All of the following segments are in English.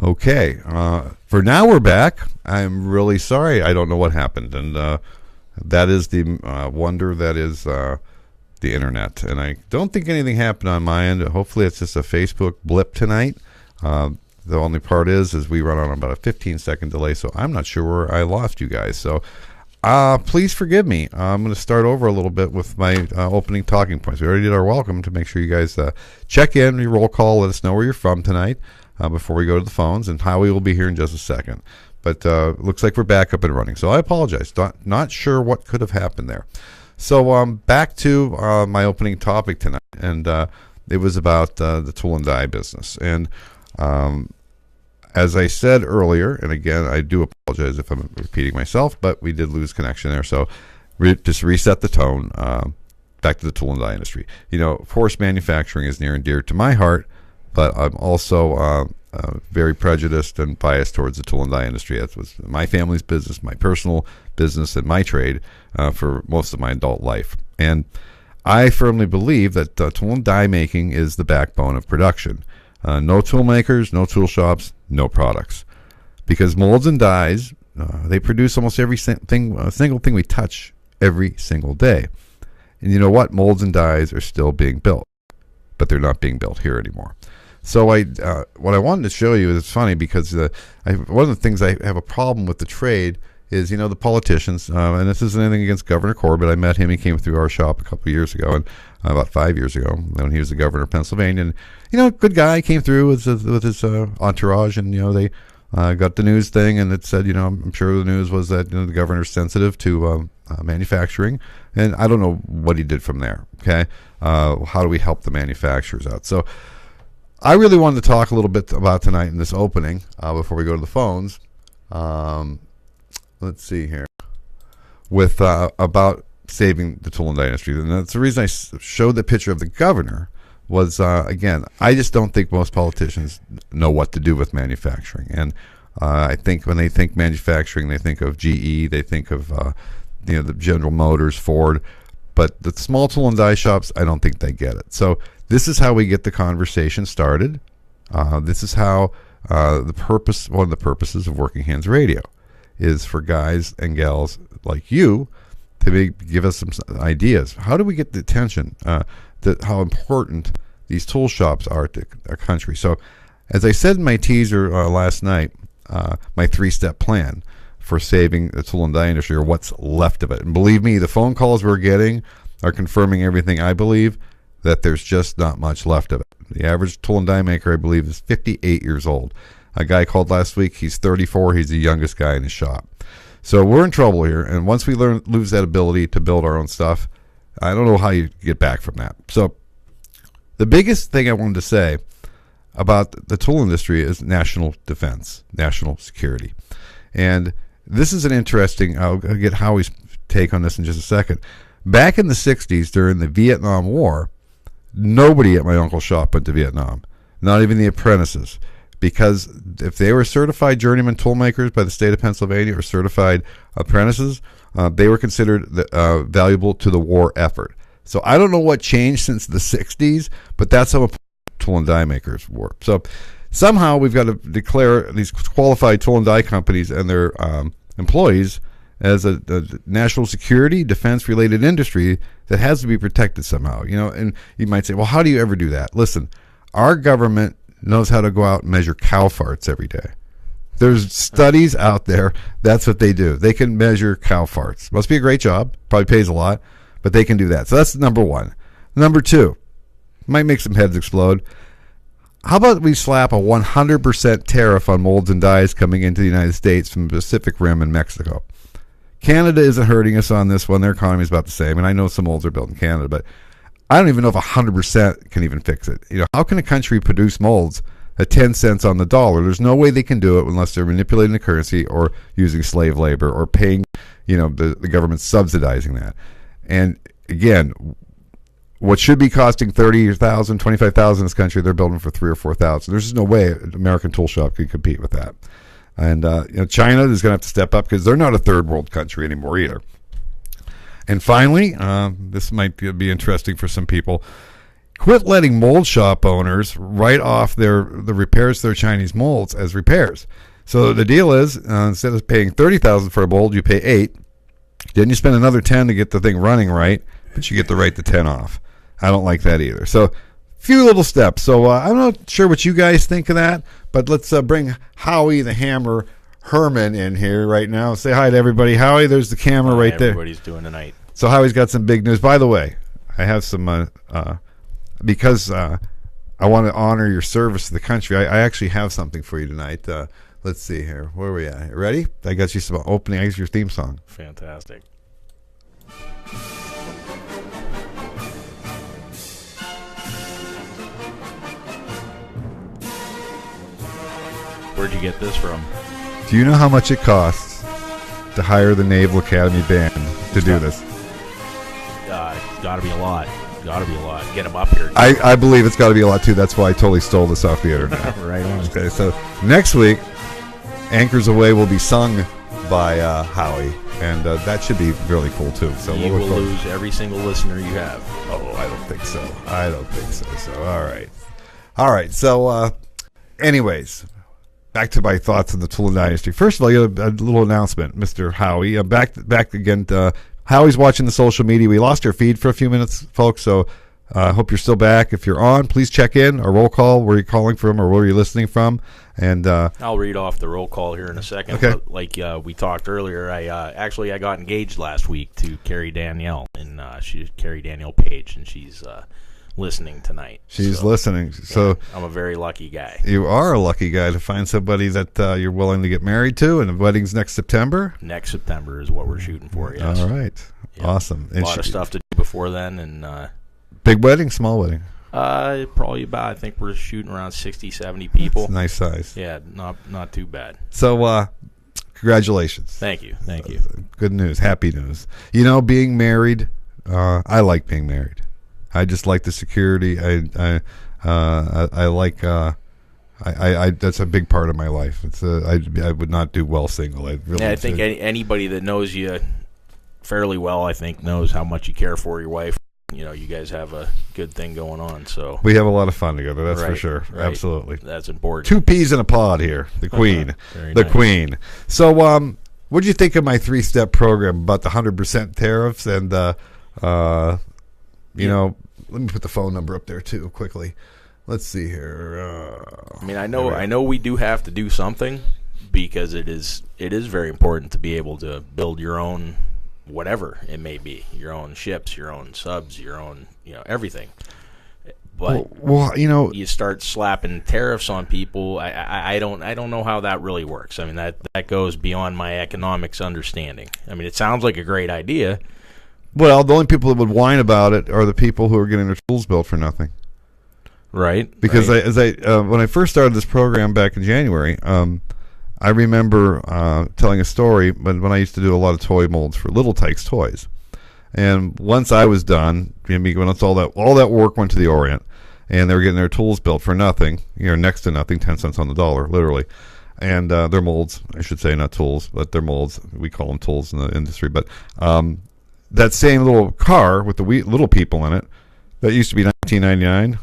Okay. For now, we're back. I'm really sorry. I don't know what happened, and that is the wonder that is the internet. And I don't think anything happened on my end. Hopefully, it's just a Facebook blip tonight. The only part is we run on about a 15-second delay, so I'm not sure where I lost you guys. So please forgive me. I'm going to start over a little bit with my opening talking points. We already did our welcome to make sure you guys check in, your roll call, let us know where you're from tonight. Before we go to the phones, and Howie will be here in just a second. But looks like we're back up and running. So I apologize. Not sure what could have happened there. So back to my opening topic tonight, and it was about the tool and die business. And as I said earlier, and again, I do apologize if I'm repeating myself, but we did lose connection there. So just reset the tone. Back to the tool and die industry. Of course, manufacturing is near and dear to my heart. But I'm also very prejudiced and biased towards the tool and die industry. That was my family's business, my personal business, and my trade for most of my adult life. And I firmly believe that tool and die making is the backbone of production. No tool makers, no tool shops, no products. Because molds and dies, they produce almost every single thing we touch every single day. And you know what? Molds and dies are still being built, but they're not being built here anymore. So what I wanted to show you is funny because one of the things I have a problem with the trade is, the politicians, and this isn't anything against Governor Corbett. I met him. He came through our shop a couple of years ago, and about 5 years ago when he was the governor of Pennsylvania. And, good guy, came through with his entourage, and, they got the news thing, and it said, I'm sure the news was that the governor's sensitive to manufacturing, and I don't know what he did from there, okay? How do we help the manufacturers out? So I really wanted to talk a little bit about tonight in this opening before we go to the phones. Let's see here. With about saving the tool and die industry. And that's the reason I showed the picture of the governor was, again, I just don't think most politicians know what to do with manufacturing. And I think when they think manufacturing, they think of GE, they think of the General Motors, Ford. But the small tool and die shops, I don't think they get it. So this is how we get the conversation started. This is how one of the purposes of Working Hands Radio is for guys and gals like you to give us some ideas. How do we get the attention that how important these tool shops are to our country? So as I said in my teaser last night, my 3-step plan for saving the tool and die industry, or what's left of it. And believe me, the phone calls we're getting are confirming everything I believe, that there's just not much left of it. The average tool and die maker, I believe, is 58 years old. A guy called last week, he's 34, he's the youngest guy in his shop. So we're in trouble here, and once we lose that ability to build our own stuff, I don't know how you get back from that. So the biggest thing I wanted to say about the tool industry is national defense, national security. And this is an interesting, I'll get Howie's take on this in just a second. Back in the 60s, during the Vietnam War, nobody at my uncle's shop went to Vietnam, not even the apprentices, because if they were certified journeyman tool makers by the state of Pennsylvania or certified apprentices, they were considered valuable to the war effort. So I don't know what changed since the 60s, but that's how tool and die makers were. So somehow we've got to declare these qualified tool and die companies and their employees as a national security, defense-related industry that has to be protected somehow. And you might say, well, how do you ever do that? Listen, our government knows how to go out and measure cow farts every day. There's studies out there. That's what they do. They can measure cow farts. Must be a great job. Probably pays a lot, but they can do that. So that's number one. Number two, might make some heads explode. How about we slap a 100% tariff on molds and dies coming into the United States from the Pacific Rim and Mexico? Canada isn't hurting us on this one. Their economy is about the same. And I know some molds are built in Canada, but I don't even know if 100% can even fix it. How can a country produce molds at 10 cents on the dollar? There's no way they can do it unless they're manipulating the currency or using slave labor or paying, the government subsidizing that. And again, what should be costing $30,000, $25,000 in this country, they're building for $3,000 or $4,000. There's just no way an American tool shop can compete with that. And China is going to have to step up because they're not a third world country anymore either. And finally, this might be interesting for some people. quit letting mold shop owners write off the repairs to their Chinese molds as repairs. So the deal is, instead of paying $30,000 for a mold, you pay $8,000. Then you spend another $10,000 to get the thing running right, but you get to write the $10,000 off. I don't like that either. So few little steps. So I'm not sure what you guys think of that, but let's bring Howie the Hammer Herman in here right now. Say hi to everybody. Howie, there's the camera right there. Everybody's doing tonight. So Howie's got some big news. By the way, I have some, because I want to honor your service to the country, I actually have something for you tonight. Let's see here. Where are we at? Ready? I got you some opening. I got your theme song. Fantastic. Where'd you get this from? Do you know how much it costs to hire the Naval Academy Band to do this? It's got to be a lot. Got to be a lot. Get them up here. I believe it's got to be a lot, too. That's why I totally stole this off the internet. Right on. Okay, so next week, Anchors Away will be sung by Howie, and that should be really cool, too. So you will lose every single listener you have. Oh, I don't think so. So, all right. So, anyways, back to my thoughts on the Tool Dynasty. First of all, you have a little announcement, Mr. Howie. Back again. Howie's watching the social media. We lost our feed for a few minutes, folks, so I hope you're still back. If you're on, please check in. A roll call, where you're calling from or where you're listening from. And I'll read off the roll call here in a second. Okay. But like we talked earlier, I got engaged last week to Carrie Danielle, and she's Carrie Danielle Page, and she's listening tonight. She's listening. So yeah, I'm a very lucky guy. You are a lucky guy to find somebody that you're willing to get married to, and the wedding's next September? Next September is what we're shooting for, yes. All right. Yep. Awesome. A lot of stuff to do before then. And big wedding, small wedding? Probably about, I think we're shooting around 60, 70 people. That's a nice size. Yeah, not too bad. So, congratulations. Thank you. Good news. Happy news. You know, being married, I like being married. I just like the security. I like. That's a big part of my life. I would not do well single. I think anybody that knows you fairly well, I think, knows how much you care for your wife. You know, you guys have a good thing going on. So we have a lot of fun together. That's for sure. Right. Absolutely. That's important. 2 peas in a pod here. The queen. Very the nice. Queen. So, what do you think of my 3-step program about the 100% tariffs and you know, let me put the phone number up there too quickly. Let's see here. I mean, I know we do have to do something because it is very important to be able to build your own whatever it may be, your own ships, your own subs, your own, everything. But well, you start slapping tariffs on people. I don't know how that really works. I mean, that goes beyond my economics understanding. I mean, it sounds like a great idea. Well, the only people that would whine about it are the people who are getting their tools built for nothing. Right. Because when I first started this program back in January, I remember telling a story when I used to do a lot of toy molds for Little Tykes Toys. And once I was done, once all that work went to the Orient, and they were getting their tools built for nothing, next to nothing, 10 cents on the dollar, literally. And their molds, I should say, not tools, but their molds. We call them tools in the industry. But that same little car with the little people in it, that used to be $19.99.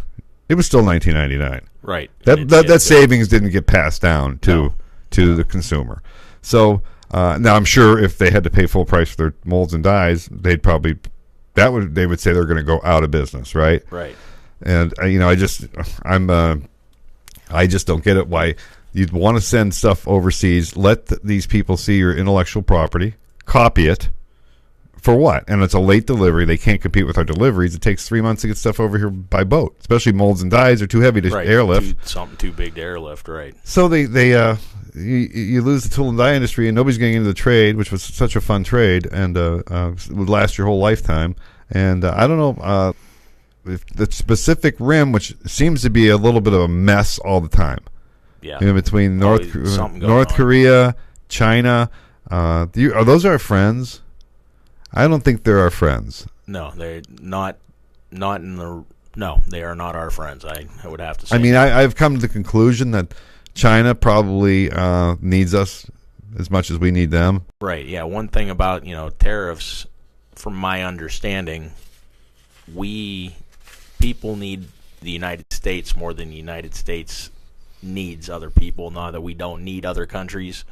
It was still $19.99. Right. That savings didn't get passed down to the consumer. So now I'm sure if they had to pay full price for their molds and dies, they would say they're going to go out of business, right? Right. And I just don't get it why you'd want to send stuff overseas. Let these people see your intellectual property, copy it. For what? And it's a late delivery. They can't compete with our deliveries. It takes 3 months to get stuff over here by boat, especially molds and dies are too heavy to airlift. Something too big to airlift, right? So you lose the tool and die industry, and nobody's getting into the trade, which was such a fun trade, and would last your whole lifetime. And I don't know if the Pacific Rim, which seems to be a little bit of a mess all the time. Yeah. Between North Korea, China. Are those our friends? I don't think they're our friends. No, they're not in the. No, they are not our friends. I would have to say. I mean, I've come to the conclusion that China probably needs us as much as we need them. Right. Yeah. One thing about tariffs, from my understanding, we people need the United States more than the United States needs other people. Not that we don't need other countries,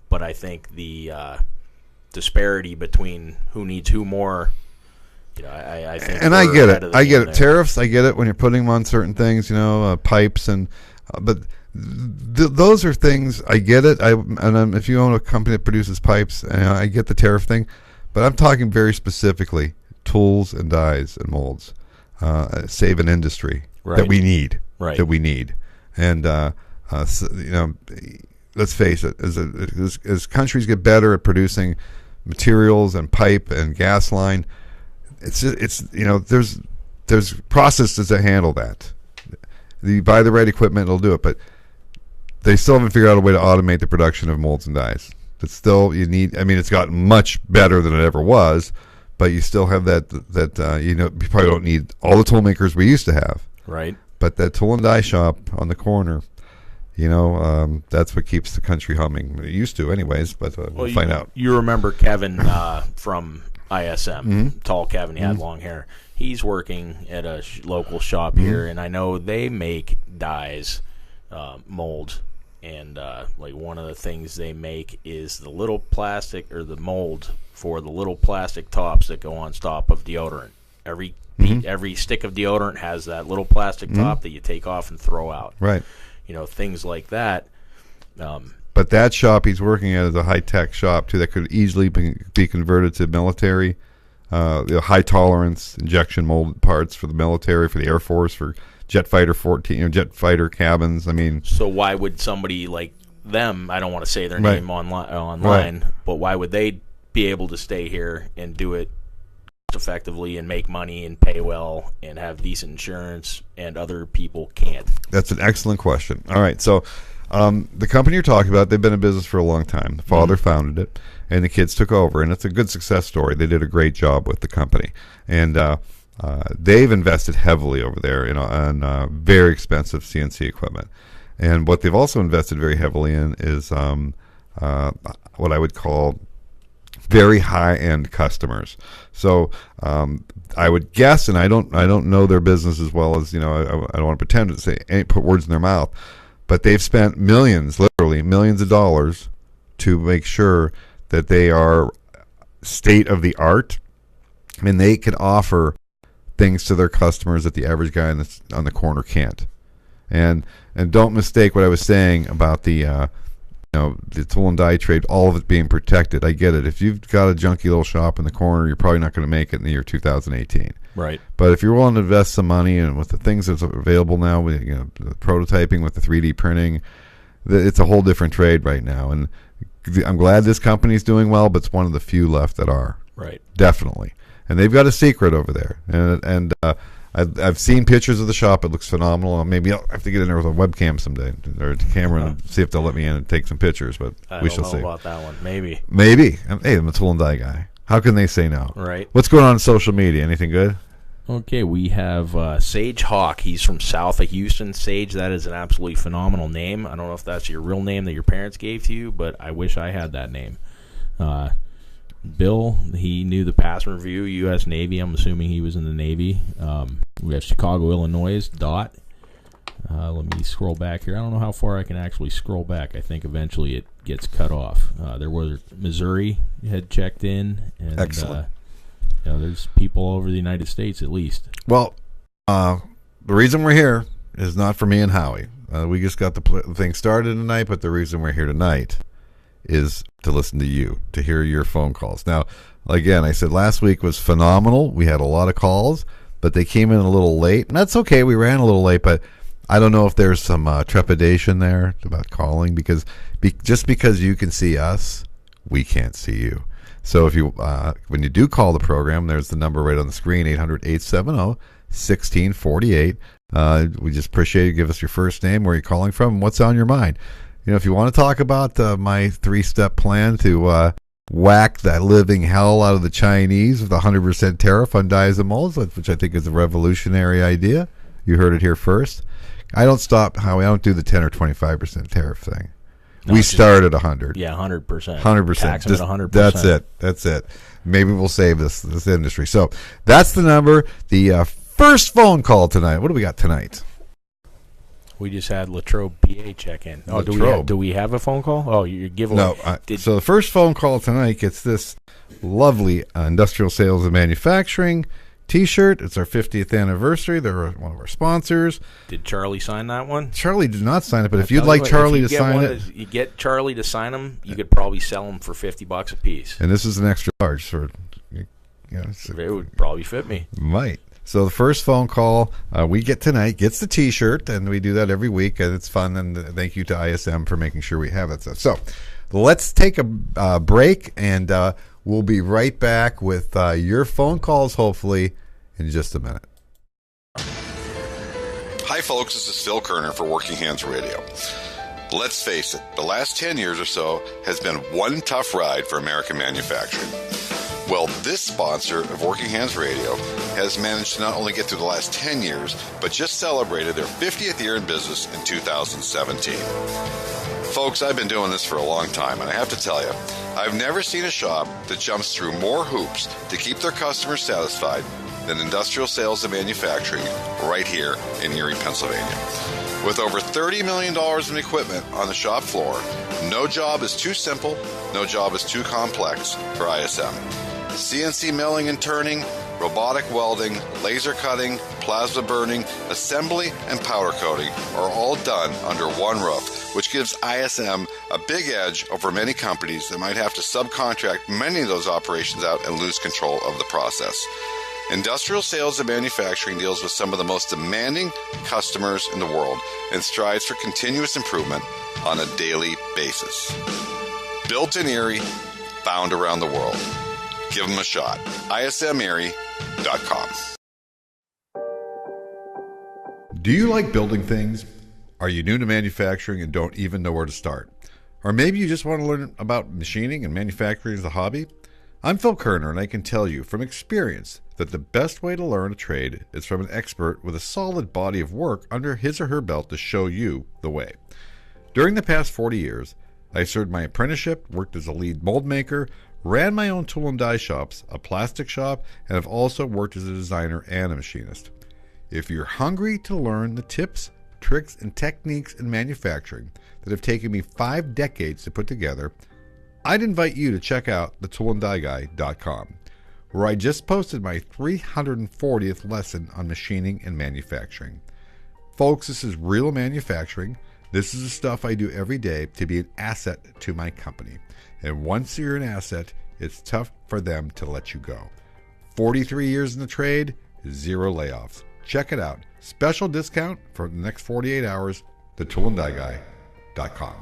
but I think the disparity between who needs who more. I think. And I get it. I get it. Tariffs. I get it when you're putting them on certain things. Pipes but those are things. I get it. If you own a company that produces pipes, I get the tariff thing, but I'm talking very specifically tools and dies and molds. Save an industry that we need. Right. That we need. And let's face it. As countries get better at producing materials and pipe and gas line, there's processes that handle that. You buy the right equipment, it'll do it, but they still haven't figured out a way to automate the production of molds and dies. But still, it's gotten much better than it ever was, but you still have that you probably don't need all the tool makers we used to have. Right. But that tool and die shop on the corner, that's what keeps the country humming. It used to anyways, but we'll find out. You remember Kevin from ISM, tall Kevin, he had long hair. He's working at a local shop here, and I know they make dies, molds, and one of the things they make is the little plastic or the mold for the little plastic tops that go on top of deodorant. Every stick of deodorant has that little plastic top that you take off and throw out. Right. Things like that. But that shop he's working at is a high-tech shop, too, that could easily be converted to military, high-tolerance injection molded parts for the military, for the Air Force, for jet fighter cabins. So why would somebody like them, I don't want to say their name online, but why would they be able to stay here and do it effectively and make money and pay well and have decent insurance and other people can't? That's an excellent question. All right, so the company you're talking about, they've been in business for a long time. The father founded it, and the kids took over, and it's a good success story. They did a great job with the company, and they've invested heavily over there on very expensive CNC equipment. And what they've also invested very heavily in is what I would call very high-end customers. So I would guess, and I don't know their business as well as I don't want to pretend to say put words in their mouth, but they've spent literally millions of dollars to make sure that they are state of the art, and they can offer things to their customers that the average guy on the corner can't. And don't mistake what I was saying about the tool and die trade, all of it being protected. I get it. If you've got a junky little shop in the corner, you're probably not going to make it in the year 2018. Right. But if you're willing to invest some money, and with the things that's available now, with the prototyping, with the 3D printing, it's a whole different trade right now. And I'm glad this company's doing well, but it's one of the few left that are. Right. Definitely. And they've got a secret over there. And I've seen pictures of the shop. It looks phenomenal. Maybe I'll have to get in there with a webcam someday, or a camera, and see if they'll let me in and take some pictures. But we shall see. I don't know about that one. Maybe. Hey, I'm a tool and die guy. How can they say no? Right. What's going on social media? Anything good? Okay, we have Sage Hawk. He's from south of Houston. Sage, that is an absolutely phenomenal name. I don't know if that's your real name that your parents gave to you, but I wish I had that name. Bill, he knew the pass review, U.S. Navy. I'm assuming he was in the Navy. We have Chicago, Illinois, Dot. Let me scroll back here. I don't know how far I can actually scroll back. I think eventually it gets cut off. There was Missouri had checked in. And, excellent. There's people all over the United States at least. Well, the reason we're here is not for me and Howie. We just got the thing started tonight, but the reason we're here tonight is to listen to you, to hear your phone calls. Now, again, I said last week was phenomenal. We had a lot of calls, but they came in a little late, and that's okay. We ran a little late, but I don't know if there's some trepidation there about calling, because just because you can see us, we can't see you. So if you when you do call the program, there's the number right on the screen, 800-870-1648. We just appreciate you. Give us your first name, where you're calling from, and what's on your mind. If you want to talk about my 3-step plan to whack that living hell out of the Chinese with a 100% tariff on dies and molds, which I think is a revolutionary idea. You heard it here first. I don't do the 10 or 25% tariff thing. No, we start at 100. Yeah, 100%. 100%. Tax them at 100%. That's it. Maybe we'll save this industry. So that's the number. The first phone call tonight. What do we got tonight? We just had Latrobe PA check in. Oh, do we have a phone call? Oh, you're giving. No. So the first phone call tonight gets this lovely industrial sales and manufacturing T-shirt. It's our 50th anniversary. They're one of our sponsors. Did Charlie sign that one? Charlie did not sign it, but if you'd like Charlie to sign it, you get Charlie to sign them. You could probably sell them for $50 a piece. And this is an extra large, so it would probably fit me. Might. So the first phone call we get tonight gets the T-shirt, and we do that every week, and it's fun. And thank you to ISM for making sure we have that stuff. So let's take a break, and we'll be right back with your phone calls, hopefully, in just a minute. Hi, folks. This is Phil Kerner for Working Hands Radio. Let's face it, the last 10 years or so has been one tough ride for American manufacturing. Well, this sponsor of Working Hands Radio has managed to not only get through the last 10 years, but just celebrated their 50th year in business in 2017. Folks, I've been doing this for a long time, and I have to tell you, I've never seen a shop that jumps through more hoops to keep their customers satisfied than Industrial Sales and Manufacturing right here in Erie, Pennsylvania. With over $30 million in equipment on the shop floor, no job is too simple, no job is too complex for ISM. CNC milling and turning, robotic welding, laser cutting, plasma burning, assembly, and powder coating are all done under one roof, which gives ISM a big edge over many companies that might have to subcontract many of those operations out and lose control of the process. Industrial Sales and Manufacturing deals with some of the most demanding customers in the world and strives for continuous improvement on a daily basis. Built in Erie, found around the world. Give them a shot. ISMErie.com. Do you like building things? Are you new to manufacturing and don't even know where to start? Or maybe you just want to learn about machining and manufacturing as a hobby? I'm Phil Kerner, and I can tell you from experience that the best way to learn a trade is from an expert with a solid body of work under his or her belt to show you the way. During the past 40 years, I served my apprenticeship, worked as a lead mold maker, ran my own tool and die shops, a plastic shop, and have also worked as a designer and a machinist. If you're hungry to learn the tips, tricks, and techniques in manufacturing that have taken me 5 decades to put together, I'd invite you to check out thetoolanddieguy.com, where I just posted my 340th lesson on machining and manufacturing. Folks, this is real manufacturing. This is the stuff I do every day to be an asset to my company. And once you're an asset, it's tough for them to let you go. 43 years in the trade, 0 layoffs. Check it out. Special discount for the next 48 hours, thetoolanddieguy.com.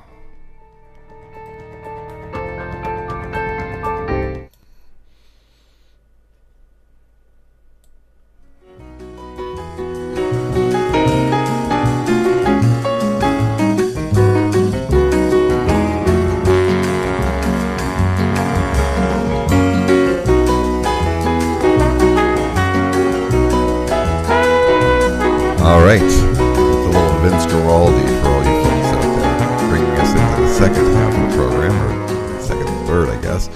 All right, it's a little Vince Guaraldi for all you folks out there, bringing us into the second half of the program, or second and third, I guess.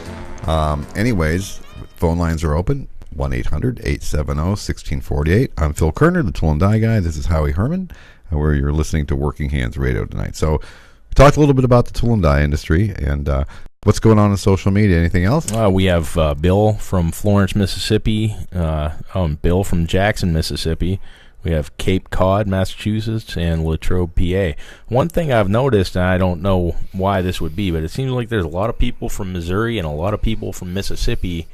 Anyways, phone lines are open, 1-800-870-1648. I'm Phil Kerner, the Tool and Die Guy. This is Howie Herman, where you're listening to Working Hands Radio tonight. So we talked a little bit about the tool and die industry, and what's going on in social media. Anything else? We have Bill from Florence, Mississippi, Bill from Jackson, Mississippi. We have Cape Cod, Massachusetts, and Latrobe, PA. One thing I've noticed, and I don't know why this would be, but it seems like there's a lot of people from Missouri and a lot of people from Mississippi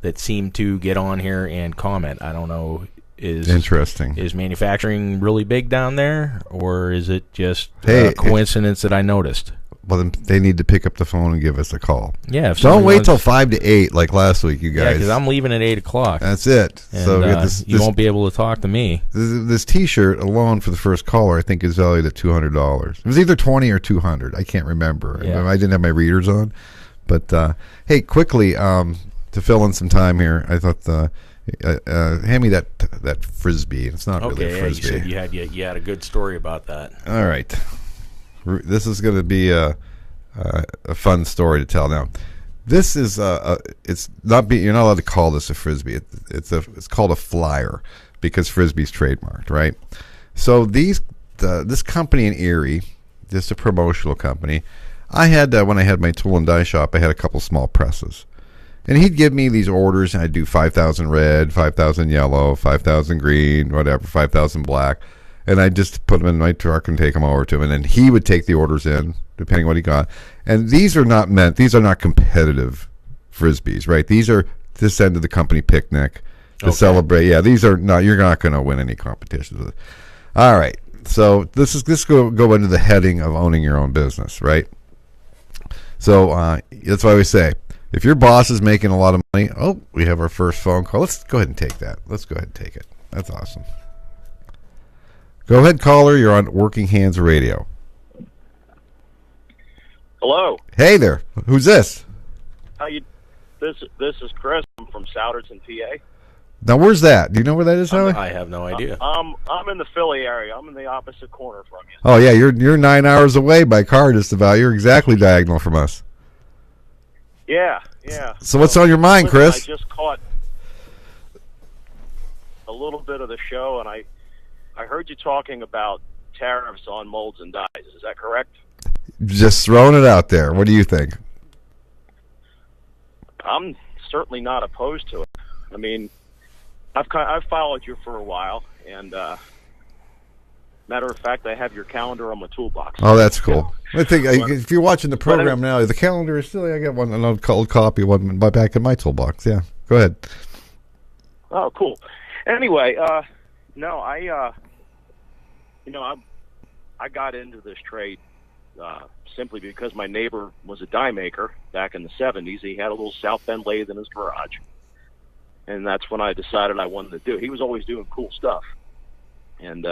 that seem to get on here and comment. I don't know. Interesting. Is manufacturing really big down there, or is it just a coincidence that I noticed? Well, then they need to pick up the phone and give us a call. Yeah. Don't wait till 5 to 8 like last week, you guys. Yeah, because I'm leaving at 8 o'clock. That's it. And, so you won't be able to talk to me. This T-shirt alone for the first caller, I think, is valued at $200. It was either $20 or $200. I can't remember. Yeah. I didn't have my readers on. But hey, quickly to fill in some time here, I thought hand me that frisbee. It's not really a frisbee. You said you had a good story about that. All right. This is going to be a fun story to tell. Now, this is you're not allowed to call this a frisbee. It's called a flyer. because Frisbee's trademarked, right? So this company in Erie, just a promotional company, I had when I had my tool and die shop, I had a couple small presses. And he'd give me these orders, and I'd do 5,000 red, 5,000 yellow, 5,000 green, whatever, 5,000 black. And I'd just put them in my truck and take them over to him. And then he would take the orders in, depending on what he got. And these are not competitive Frisbees, right? These are to send to the company picnic to celebrate. Yeah, these are not, you're not going to win any competitions with it. All right. So this go into the heading of owning your own business, right? So that's why we say, if your boss is making a lot of money, we have our first phone call. Let's go ahead and take that. Let's go ahead and take it. That's awesome. Go ahead, caller. You're on Working Hands Radio. Hello. Hey there. Who's this? How you? This is Chris. I'm from Souderton, PA. Now, where's that? Do you know where that is, Howie? I have no idea. I'm in the Philly area. I'm in the opposite corner from you. Oh yeah, you're 9 hours away by car, just about. You're exactly diagonal from us. Yeah. So what's on your mind, Chris? I just caught a little bit of the show, and I heard you talking about tariffs on molds and dyes. Is that correct? Just throwing it out there. What do you think? I'm certainly not opposed to it. I mean, I've followed you for a while, and matter of fact, I have your calendar on my toolbox. Oh, that's cool. I think if you're watching the program now, the calendar is still. I got an old copy, one back in my toolbox. Yeah, go ahead. Oh, cool. Anyway, no, I got into this trade simply because my neighbor was a die maker back in the 70s. He had a little South Bend lathe in his garage, and that's when I decided I wanted to do it. He was always doing cool stuff, and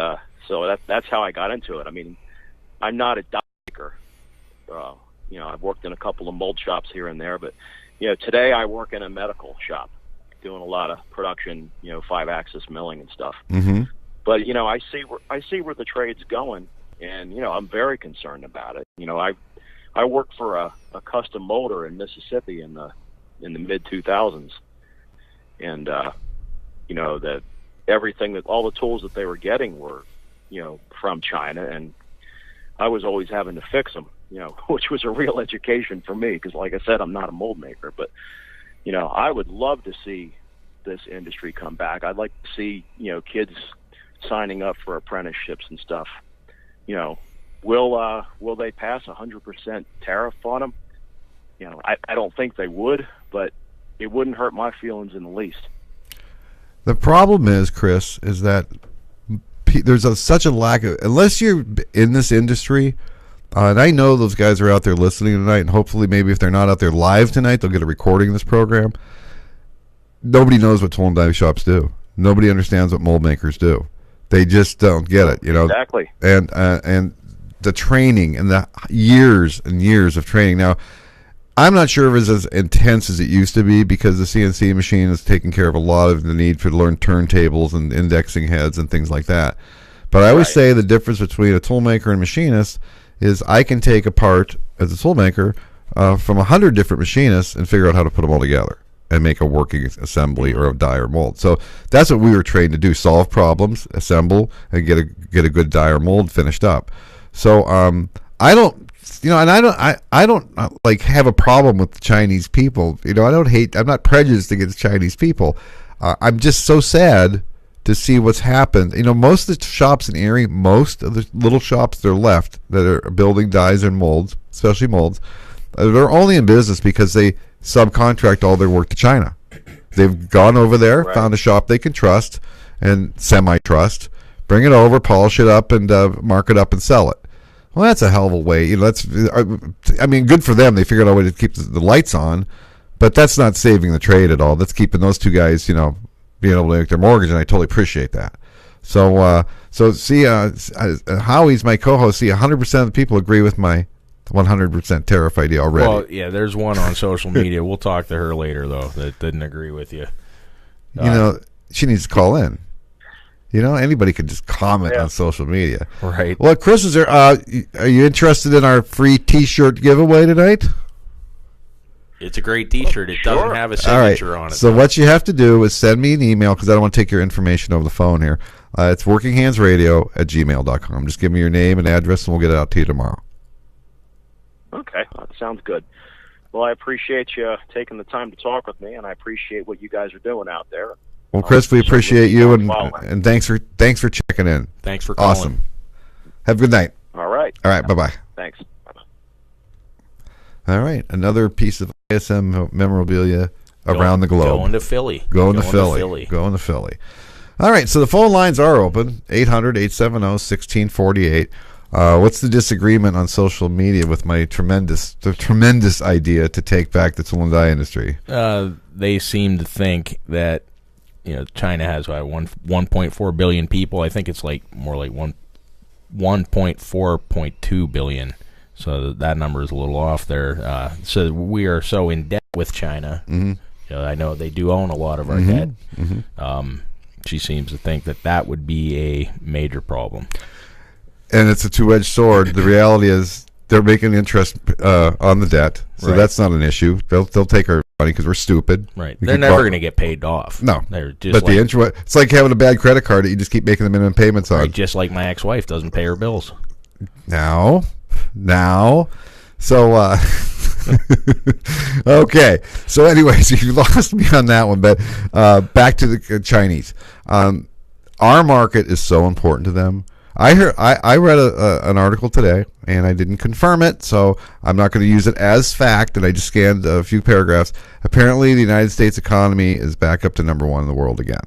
so that's how I got into it. I mean, I'm not a die maker. I've worked in a couple of mold shops here and there, but today I work in a medical shop doing a lot of production, 5-axis milling and stuff. Mm-hmm. But I see where the trade's going, and I'm very concerned about it. I worked for a custom molder in Mississippi in the mid 2000s, and that everything, that all the tools that they were getting were from China, and I was always having to fix them, which was a real education for me, because like I said, I'm not a mold maker, but I would love to see this industry come back. I'd like to see kids signing up for apprenticeships and stuff. Will they pass 100% tariff on them? I don't think they would, but it wouldn't hurt my feelings in the least. The problem is, Chris, is that there's such a lack of, unless you're in this industry, and I know those guys are out there listening tonight, and hopefully maybe if they're not out there live tonight, they'll get a recording of this program. Nobody knows what tool and die shops do. Nobody understands what mold makers do. They just don't get it, Exactly. And the training and the years and years of training. Now, I'm not sure if it's as intense as it used to be, because the CNC machine is taking care of a lot of the need for learn turntables and indexing heads and things like that. But I always say the difference between a tool maker and machinist is I can take a part as a tool maker from 100 different machinists and figure out how to put them all together and make a working assembly or a die or mold. So that's what we were trained to do: solve problems, assemble, and get a good die or mold finished up. So I don't. And I don't like have a problem with the Chinese people. I don't hate. I'm not prejudiced against Chinese people. I'm just so sad to see what's happened. Most of the shops in Erie, most of the little shops that are left that are building dies and molds, especially molds, they're only in business because they subcontract all their work to China. They've gone over there, found a shop they can trust and semi-trust, bring it over, polish it up, and mark it up and sell it. Well, that's a hell of a way. Good for them. They figured out a way to keep the lights on, but that's not saving the trade at all. That's keeping those two guys, being able to make their mortgage, and I totally appreciate that. So see, Howie's my co-host. See, 100% of the people agree with my 100% tariff idea already. Well, yeah, there's one on social media. We'll talk to her later, though, that didn't agree with you. She needs to call in. Anybody could just comment on social media. Right. Well, Chris, is there? Are you interested in our free T-shirt giveaway tonight? Yeah, sure. I'd love to. Yeah. Well, Chris, is there? Are you interested in our free T-shirt giveaway tonight? Are you interested in our free T-shirt giveaway tonight? Well, Chris, is there? Are you interested in our free T-shirt giveaway tonight? It's a great T-shirt. It doesn't have a All right. signature on it. So what you have to do is send me an email, because I don't want to take your information over the phone here. It's workinghandsradio@gmail.com. Just give me your name and address, and we'll get it out to you tomorrow. Okay, that sounds good. Well, I appreciate you taking the time to talk with me, and I appreciate what you guys are doing out there. Well, Chris, we appreciate you, and thanks for checking in. Thanks for calling. Awesome. Have a good night. All right. All right. Bye-bye. Thanks. All right. Another piece of ISM memorabilia around the globe. Going to Philly. Going to Philly. All right. So the phone lines are open. 800-870-1648. What's the disagreement on social media with my tremendous idea to take back the tool and die industry? They seem to think that China has 1.4 billion people. I think it's more like 1.4.2 billion. So that number is a little off there. So we are so in debt with China. Mm-hmm. I know they do own a lot of our debt. Mm-hmm. She seems to think that would be a major problem. And it's a two-edged sword. The reality is they're making interest on the debt, so that's not an issue. They'll take our money because we're stupid. Right. They're never going to get paid off. No. They're just but the interest, it's like having a bad credit card that you just keep making the minimum payments on. Right, just like my ex-wife doesn't pay her bills. Now. So, okay. So anyways, you lost me on that one, but back to the Chinese. Our market is so important to them. I read an article today, and I didn't confirm it, so I'm not going to use it as fact, and I just scanned a few paragraphs. Apparently, the United States economy is back up to number one in the world again.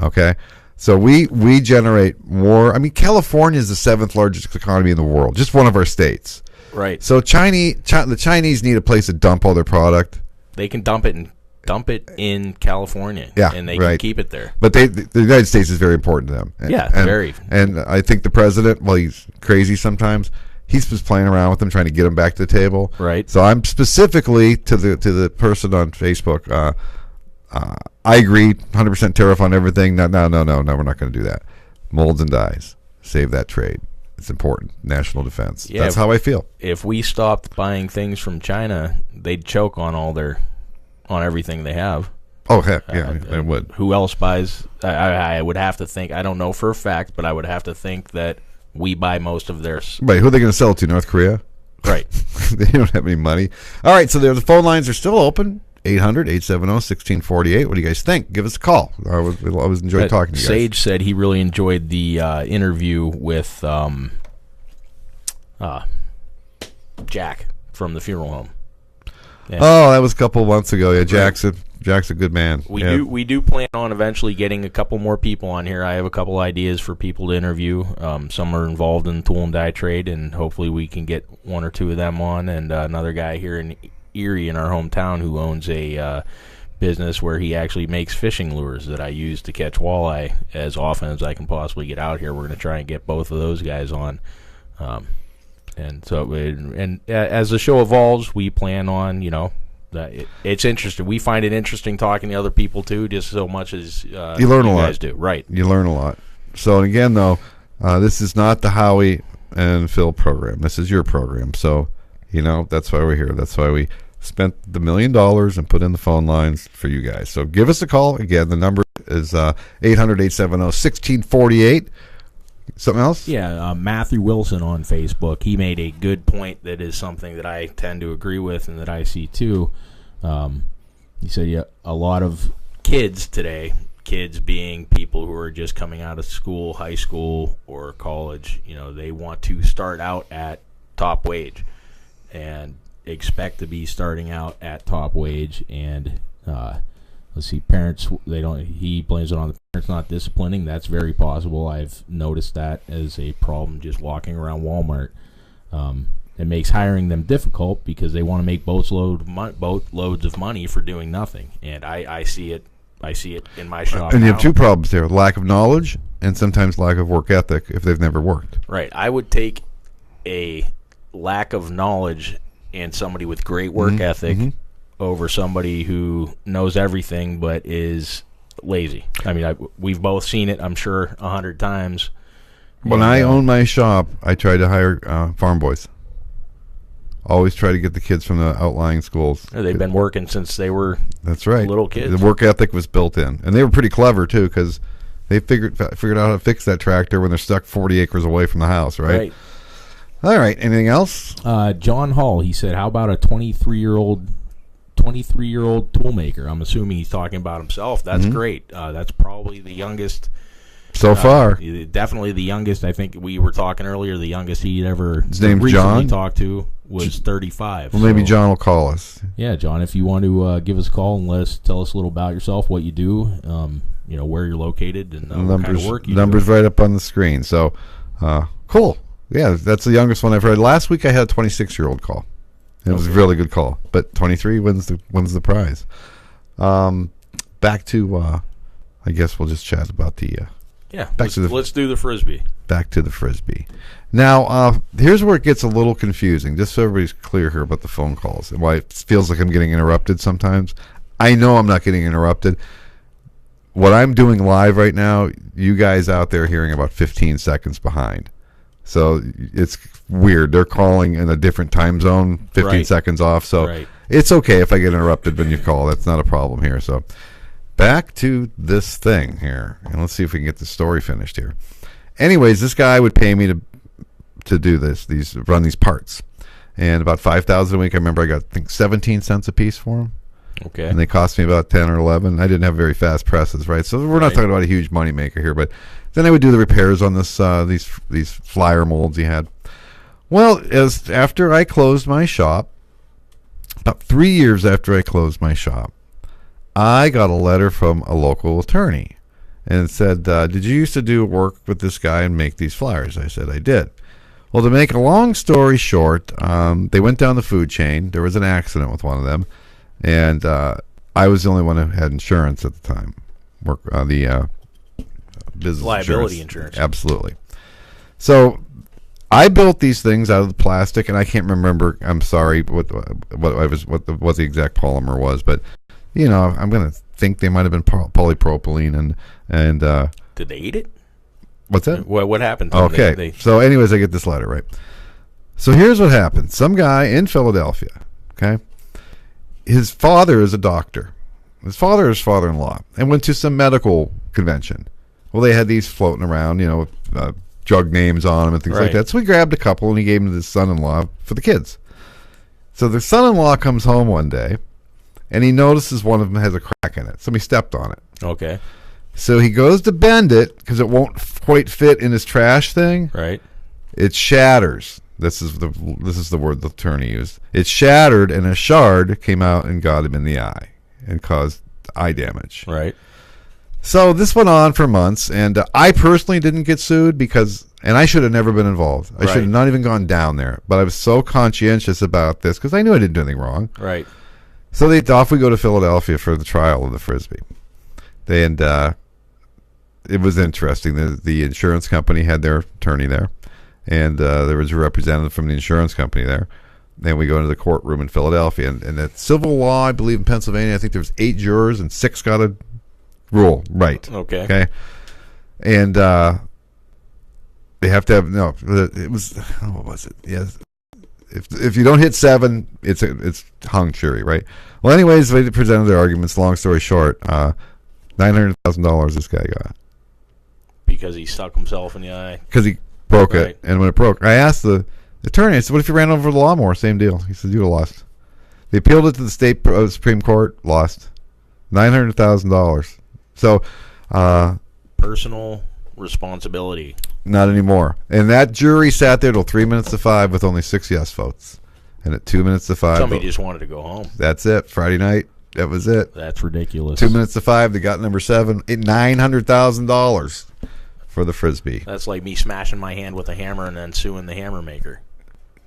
Okay? So we generate more. I mean, California is the 7th largest economy in the world, just one of our states. Right. So the Chinese need a place to dump all their product. They can dump it in California, and they can keep it there. But the United States is very important to them. Very. And I think the president, well, he's crazy sometimes. He's just playing around with them, trying to get them back to the table. Right. So I'm specifically to the person on Facebook. I agree, 100% tariff on everything. No, we're not going to do that. Molds and dies, save that trade. It's important. National defense. That's how I feel. If we stopped buying things from China, they'd choke on everything they have. Oh, heck, yeah, it would. Who else buys? I would have to think. I don't know for a fact, but I would have to think that we buy most of theirs. Right, who are they going to sell it to? North Korea? Right. They don't have any money. All right, so the phone lines are still open. 800-870-1648. What do you guys think? Give us a call. I always enjoy talking to you guys. Sage said he really enjoyed the interview with Jack from the funeral home. Yeah. Oh, that was a couple months ago. Yeah, Jack's a good man. We do plan on eventually getting a couple more people on here. I have a couple ideas for people to interview. Some are involved in the tool and die trade, and hopefully we can get one or two of them on. And another guy here in Erie, in our hometown, who owns a business where he actually makes fishing lures that I use to catch walleye as often as I can possibly get out here. We're going to try and get both of those guys on. And so, as the show evolves, we plan on, it's interesting. We find it interesting talking to other people too, just so much as you learn a lot. Guys do. Right. You learn a lot. So again, though, this is not the Howie and Phil program. This is your program. So, that's why we're here. That's why we spent the $1 million and put in the phone lines for you guys. So give us a call. Again, the number is 800-870-1648. Something else? Yeah, Matthew Wilson on Facebook. He made a good point that is something that I tend to agree with and that I see too. He said, a lot of kids today, kids being people who are just coming out of school, high school, or college, they want to start out at top wage and expect to be starting out at top wage. And let's see, parents, he blames it on the parents not disciplining. That's very possible. I've noticed that as a problem just walking around Walmart. It makes hiring them difficult because they want to make boatloads of money for doing nothing. And I see it in my shop. And you have two problems there: lack of knowledge and sometimes lack of work ethic if they've never worked. Right. I would take a lack of knowledge and somebody with great work ethic over somebody who knows everything but is lazy. I mean, we've both seen it, I'm sure, 100 times. When I owned my shop, I tried to hire farm boys. Always try to get the kids from the outlying schools. They've been working since they were That's right. little kids. The work ethic was built in. And they were pretty clever, too, because they figured out how to fix that tractor when they're stuck 40 acres away from the house, right? All right. Anything else? John Hall, he said, how about a 23-year-old toolmaker? I'm assuming he's talking about himself. That's great. That's probably the youngest So far. Definitely the youngest. I think we were talking earlier, the youngest he'd ever His name's recently John? talked to was 35. Well, maybe So, John will call us. Yeah, John, if you want to give us a call and tell us a little about yourself, what you do, where you're located, and what kind of work you numbers do. right up on the screen. So, cool. Yeah, that's the youngest one I've heard. Last week I had a 26-year-old call. It was a really good call. But 23 wins the prize. Back to, I guess we'll just chat about the... let's do the Frisbee. Back to the Frisbee. Now, here's where it gets a little confusing, just so everybody's clear here about the phone calls and why it feels like I'm getting interrupted sometimes. I know I'm not getting interrupted. What I'm doing live right now, you guys out there hearing about 15 seconds behind. So it's weird. They're calling in a different time zone, 15 seconds off. So it's okay if I get interrupted when you call. That's not a problem here. So back to this thing here. And let's see if we can get the story finished here. Anyways, this guy would pay me to do run these parts. And about $5,000 a week, I remember I got, I think, 17 cents a piece for them. Okay. And they cost me about 10 or 11. I didn't have very fast presses, right? So we're not talking about a huge money maker here, but then I would do the repairs on this these flyer molds he had. Well, after I closed my shop, about 3 years after I closed my shop, I got a letter from a local attorney, and it said, did you used to do work with this guy and make these flyers? I said, I did. Well, to make a long story short, they went down the food chain. There was an accident with one of them, and I was the only one who had insurance at the time. The business liability insurance. Absolutely. So I built these things out of the plastic, and I can't remember. I'm sorry what the exact polymer was, but I'm going to think they might have been polypropylene and did they eat it? What's that? What happened? To Okay. them? So, anyways, I get this letter, right? So here's what happened. Some guy in Philadelphia, okay, his father is a doctor. His father is father-in-law, and went to some medical convention. Well, they had these floating around, with drug names on them and things like that. So we grabbed a couple, and he gave them to his son-in-law for the kids. So the son-in-law comes home one day, and he notices one of them has a crack in it. Somebody stepped on it. Okay. So he goes to bend it because it won't quite fit in his trash thing. Right. It shatters. This is the word the attorney used. It shattered, and a shard came out and got him in the eye and caused eye damage. Right. So this went on for months, and I personally didn't get sued and I should have never been involved. I should have not even gone down there. But I was so conscientious about this because I knew I didn't do anything wrong. Right. So off we go to Philadelphia for the trial of the Frisbee. And it was interesting. The insurance company had their attorney there, and there was a representative from the insurance company there. Then we go into the courtroom in Philadelphia, and that civil law, I believe in Pennsylvania, I think there was 8 jurors and 6 got a rule right. Okay. And they have to have it was what was it? Yes. If you don't hit 7, it's hung jury, right? Well, anyways, they presented their arguments. Long story short, $900,000 this guy got because he stuck himself in the eye. Because he broke it, and when it broke, I asked the attorney. I said, "What if you ran over the lawnmower? Same deal." He said, "You'd have lost." They appealed it to the state Supreme Court, lost $900,000. So, personal responsibility. Not anymore. And that jury sat there till 3 minutes to 5 with only 6 yes votes. And at 2 minutes to 5, somebody just wanted to go home. That's it. Friday night. That was it. That's ridiculous. 2 minutes to 5, they got number 7. $900,000 for the Frisbee. That's like me smashing my hand with a hammer and then suing the hammer maker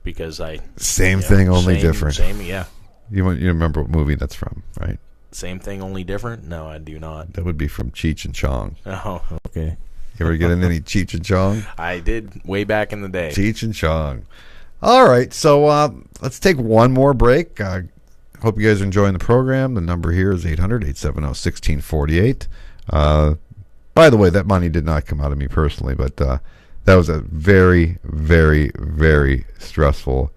because same thing, only different. Same, yeah. You remember what movie that's from, right? Same thing, only different? No, I do not. That would be from Cheech and Chong. Oh, okay. You ever get in any Cheech and Chong? I did way back in the day. Cheech and Chong. All right, so let's take one more break. Hope you guys are enjoying the program. The number here is 800-870-1648. By the way, that money did not come out of me personally, but that was a very, very, very stressful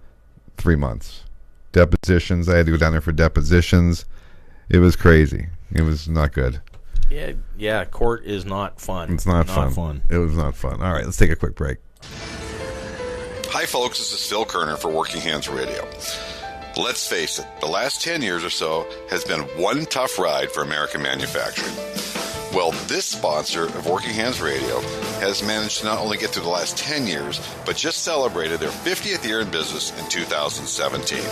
3 months. Depositions. I had to go down there for depositions. It was crazy. It was not good. Yeah. Court is not fun. It's not fun. It was not fun. All right, let's take a quick break. Hi, folks. This is Phil Kerner for Working Hands Radio. Let's face it, the last 10 years or so has been one tough ride for American manufacturing. Well, this sponsor of Working Hands Radio has managed to not only get through the last 10 years, but just celebrated their 50th year in business in 2017.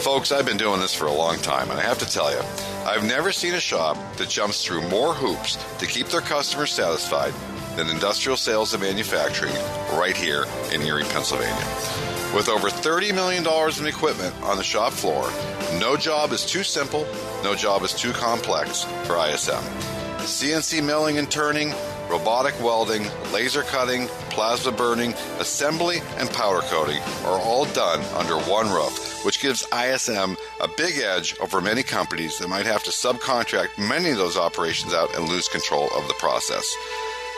Folks, I've been doing this for a long time, and I have to tell you, I've never seen a shop that jumps through more hoops to keep their customers satisfied than Industrial Sales and Manufacturing right here in Erie, Pennsylvania. With over $30 million in equipment on the shop floor, no job is too simple, no job is too complex for ISM. CNC milling and turning, robotic welding, laser cutting, plasma burning, assembly, and powder coating are all done under one roof, which gives ISM a big edge over many companies that might have to subcontract many of those operations out and lose control of the process.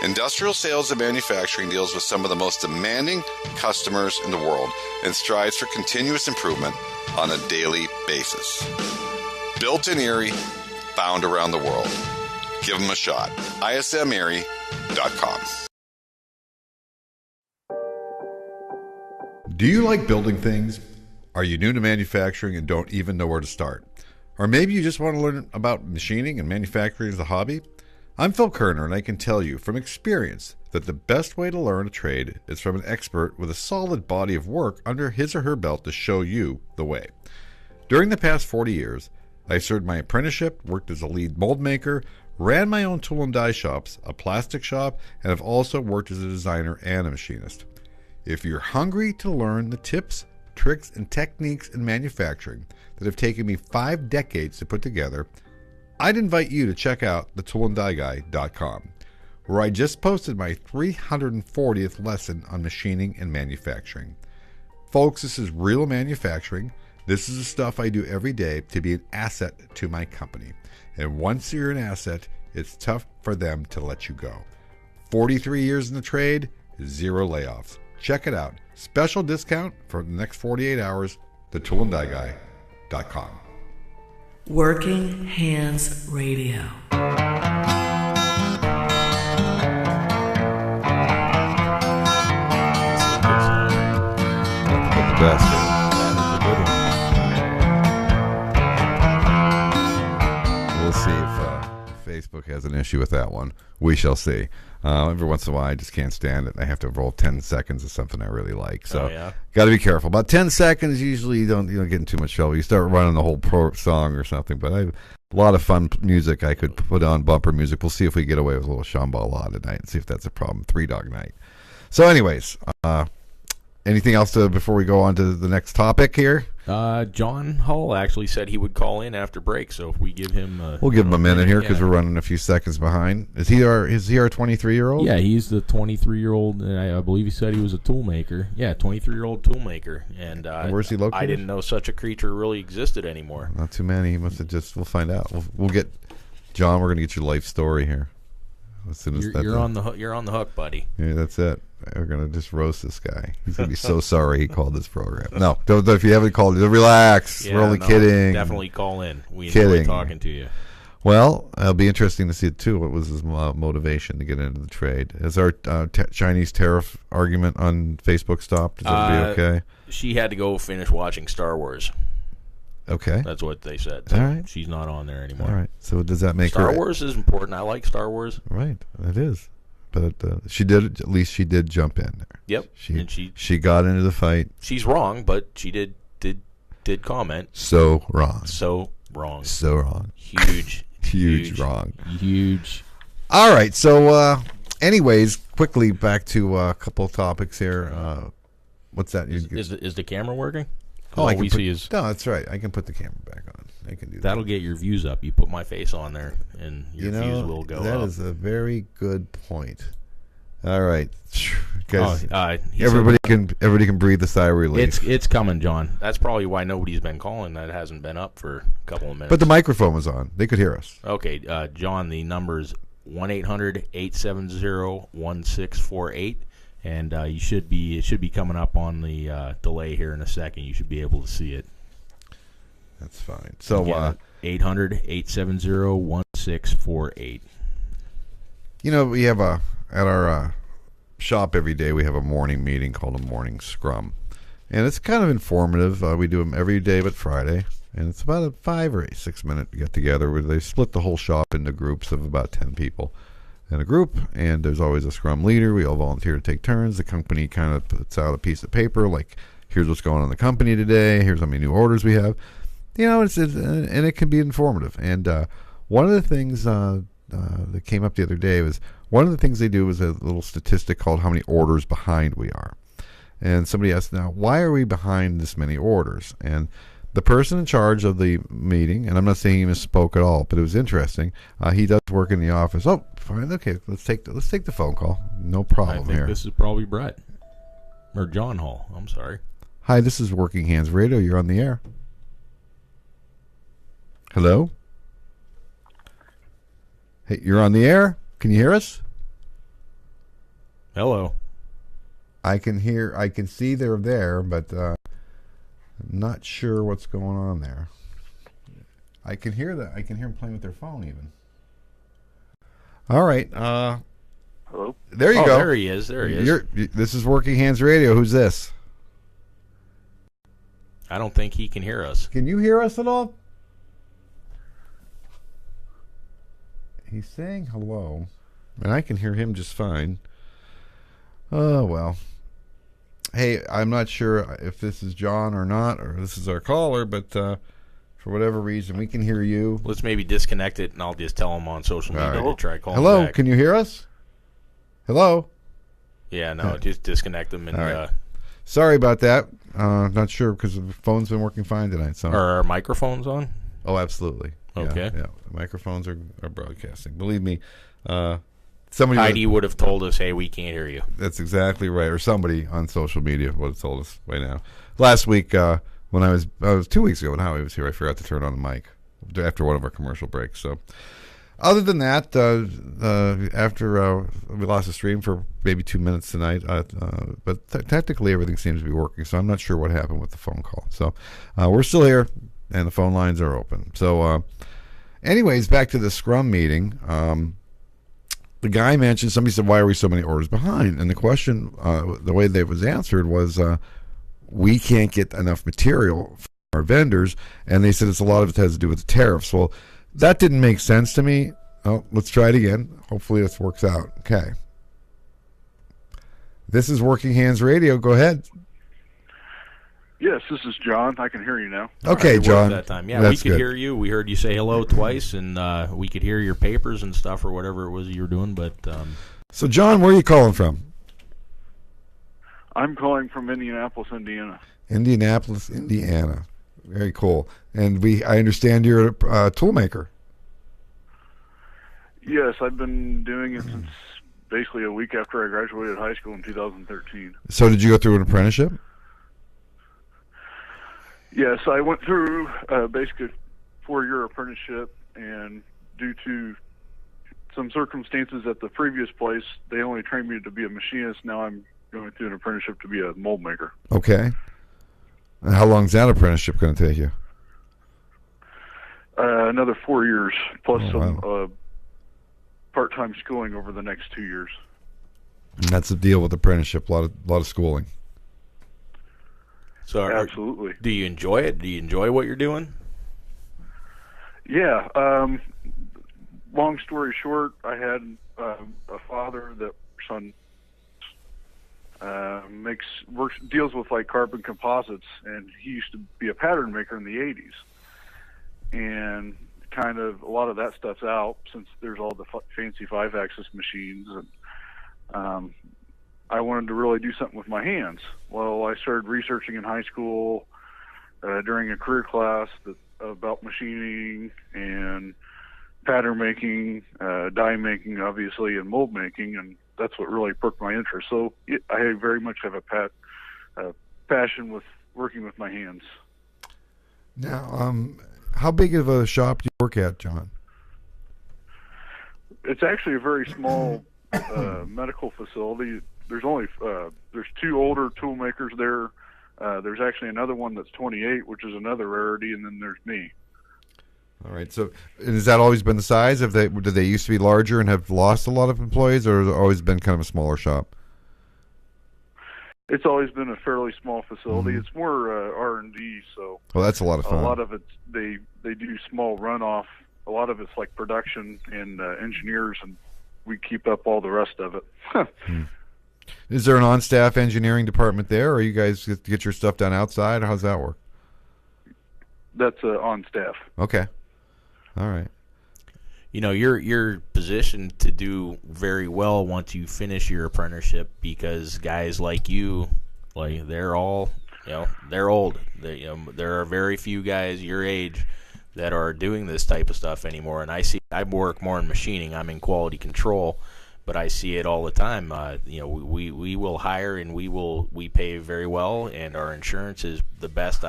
Industrial Sales and Manufacturing deals with some of the most demanding customers in the world and strives for continuous improvement on a daily basis. Built in Erie, found around the world. Give them a shot. ISMErie.com. Do you like building things? Are you new to manufacturing and don't even know where to start? Or maybe you just want to learn about machining and manufacturing as a hobby? I'm Phil Kerner, and I can tell you from experience that the best way to learn a trade is from an expert with a solid body of work under his or her belt to show you the way. During the past 40 years, I served my apprenticeship, worked as a lead mold maker, ran my own tool and die shops, a plastic shop, and have also worked as a designer and a machinist. If you're hungry to learn the tips, tricks, and techniques in manufacturing that have taken me 5 decades to put together, I'd invite you to check out thetoolanddieguy.com, where I just posted my 340th lesson on machining and manufacturing. Folks, this is real manufacturing. This is the stuff I do every day to be an asset to my company. And once you're an asset, it's tough for them to let you go. 43 years in the trade, 0 layoffs. Check it out. Special discount for the next 48 hours, thetoolanddieguy.com. Working Hands Radio. The best. We'll see if Facebook has an issue with that one. We shall see. Every once in a while, I just can't stand it. I have to roll 10 seconds of something I really like. So, got to be careful. About 10 seconds, usually you don't get in too much trouble. You start running the whole song or something. But I have a lot of fun music I could put on, bumper music. We'll see if we get away with a little Shambhala Law tonight and see if that's a problem. 3 Dog Night. So, anyways, anything else before we go on to the next topic here? John Hull actually said he would call in after break, so if we give him we'll give him a minute here because we're running a few seconds behind. Is he our 23-year-old? Yeah, he's the 23-year-old, and I believe he said he was a tool maker. Yeah, 23-year-old tool maker. And where's he located? I didn't know such a creature really existed anymore. Not too many. He must have just. We'll find out. We'll get John. We're gonna get your life story here. As soon as you're on the hook. You're on the hook, buddy. Yeah, that's it. We're gonna just roast this guy. He's gonna be so sorry he called this program. No, don't. If you haven't called, relax. Yeah, we're only kidding. Definitely call in. We enjoy talking to you. Well, it'll be interesting to see it too. What was his motivation to get into the trade? Has our Chinese tariff argument on Facebook stopped? Is that be okay? She had to go finish watching Star Wars. Okay, that's what they said. So all right, she's not on there anymore. All right. So does that make Star Wars is important? I like Star Wars. Right, it is. But she did. At least she did jump in there. Yep. She got into the fight. She's wrong, but she did comment. So wrong. So wrong. So wrong. Huge wrong. Huge. All right. So, anyways, quickly back to a couple of topics here. What's that? Is the camera working? Oh, I can no, that's right. I can put the camera back on. I can do that. That'll get your views up. You put my face on there, and your views will go up. That is a very good point. All right, guys. Everybody can breathe a sigh of relief. It's coming, John. That's probably why nobody's been calling. That hasn't been up for a couple of minutes. But the microphone was on. They could hear us. Okay, John. The number is 1-800-870-1648. And it should be coming up on the delay here in a second. You should be able to see it. That's fine. So, 800-870-1648. We have at our shop every day, we have a morning meeting called a morning scrum. And it's kind of informative. We do them every day but Friday. And it's about a 5 or 6 minute get together where they split the whole shop into groups of about 10 people in a group. And there's always a scrum leader. We all volunteer to take turns. The company kind of puts out a piece of paper like, here's what's going on in the company today. Here's how many new orders we have. And it can be informative. And one of the things that came up the other day was one of the things they do is a little statistic called how many orders behind we are. And somebody asked, now, why are we behind this many orders? And the person in charge of the meeting, and I'm not saying he misspoke at all, but it was interesting. He does work in the office. Oh, fine, okay, let's take the phone call. No problem here. I think this is probably Brett or John Hall. I'm sorry. Hi, this is Working Hands Radio. You're on the air. Hello? Hey, you're on the air? Can you hear us? Hello. I can see they're there, but I'm not sure what's going on there. I can hear them playing with their phone even. All right. Hello? There you go. There he is. This is Working Hands Radio. Who's this? I don't think he can hear us. Can you hear us at all? He's saying hello, and I can hear him just fine. Oh, well. Hey, I'm not sure if this is John or not, or this is our caller, but for whatever reason, we can hear you. Let's maybe disconnect it, and I'll just tell him on social media to try calling Hello, back. can you hear us? Hello? Yeah, no, just disconnect them. And right. Sorry about that. Not sure because the phone's been working fine tonight. So. Are our microphones on? Oh, absolutely. Okay. Yeah. The microphones are broadcasting. Believe me. Somebody Heidi would have told us, hey, we can't hear you. That's exactly right. Or somebody on social media would have told us by now. Last week, when I was 2 weeks ago when Howie was here, I forgot to turn on the mic after one of our commercial breaks. So, other than that, after we lost the stream for maybe 2 minutes tonight, but technically everything seems to be working. So I'm not sure what happened with the phone call. So we're still here, and the phone lines are open. So, anyways, back to the Scrum meeting. The guy mentioned, somebody said, why are we so many orders behind? And the question, the way that was answered was, we can't get enough material from our vendors. And they said a lot of it has to do with the tariffs. Well, that didn't make sense to me. Oh, let's try it again. Hopefully this works out. Okay. This is Working Hands Radio. Go ahead. Yes, this is John. I can hear you now. Okay, John. That time. Yeah, That's we could good. hear you. We heard you say hello twice, and we could hear your papers and stuff or whatever it was you were doing. But So, John, where are you calling from? I'm calling from Indianapolis, Indiana. Indianapolis, Indiana. Very cool. And I understand you're a tool maker. Yes, I've been doing it since basically a week after I graduated high school in 2013. So did you go through an apprenticeship? Yes, I went through basically a 4-year apprenticeship, and due to some circumstances at the previous place, they only trained me to be a machinist. Now I'm going through an apprenticeship to be a mold maker. Okay. And how long is that apprenticeship going to take you? Another 4 years, plus wow. some part-time schooling over the next 2 years. And that's the deal with apprenticeship, a lot of schooling. so Absolutely. do you enjoy it? Do you enjoy what you're doing? Yeah. Long story short, I had a father that son deals with like carbon composites, and he used to be a pattern maker in the 80s. And kind of a lot of that stuff's out since there's all the fancy 5-axis machines, and I wanted to really do something with my hands. Well, I started researching in high school during a career class about machining and pattern making, die making, obviously, and mold making, and that's what really perked my interest. So I very much have a passion with working with my hands. Now, how big of a shop do you work at, John? It's actually a very small medical facility. there's only there's 2 older tool makers there. There's actually another one that's 28, which is another rarity, and then there's me. All right. So, and has that always been the size? Did they used to be larger and have lost a lot of employees, or has it always been kind of a smaller shop? It's always been a fairly small facility. It's more R&D, so Well, that's a lot of fun. a lot of it's they do small runoff. A lot of it's like production and engineers, and we keep up all the rest of it. Is there an on-staff engineering department there, or you guys get your stuff done outside? How's that work? That's on staff. Okay. All right. You're positioned to do very well once you finish your apprenticeship, because guys like you, they're all, they're old. There are very few guys your age that are doing this type of stuff anymore. And I work more in machining. I'm in quality control, but I see it all the time. We will hire and we pay very well, and our insurance is the best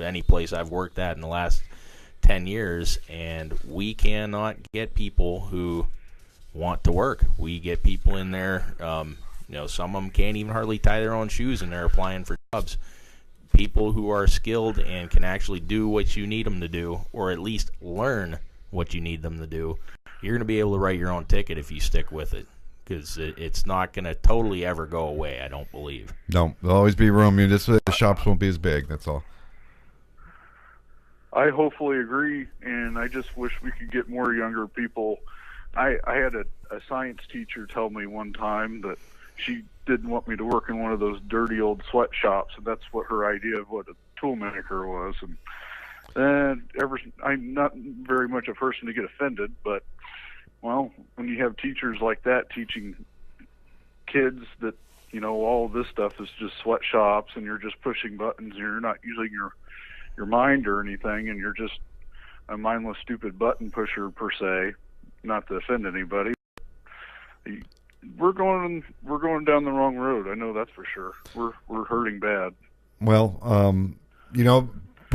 any place I've worked at in the last 10 years, and we cannot get people who want to work. We get people in there, some of them can't even hardly tie their own shoes, and they're applying for jobs. People who are skilled and can actually do what you need them to do, or at least learn what you need them to do, you're going to be able to write your own ticket if you stick with it, because it's not going to totally ever go away, I don't believe. No, there'll always be room. The shops won't be as big, that's all. I hopefully agree, and I just wish we could get more younger people. I had a science teacher tell me one time that she didn't want me to work in one of those dirty old sweatshops, and that's what her idea of what a tool maker was. And I'm not very much a person to get offended, but, well, when you have teachers like that teaching kids that, all this stuff is just sweatshops and you're just pushing buttons and you're not using your mind or anything, and you're just a mindless, stupid button pusher per se. Not to offend anybody. We're going down the wrong road. I know that's for sure. We're hurting bad. Well,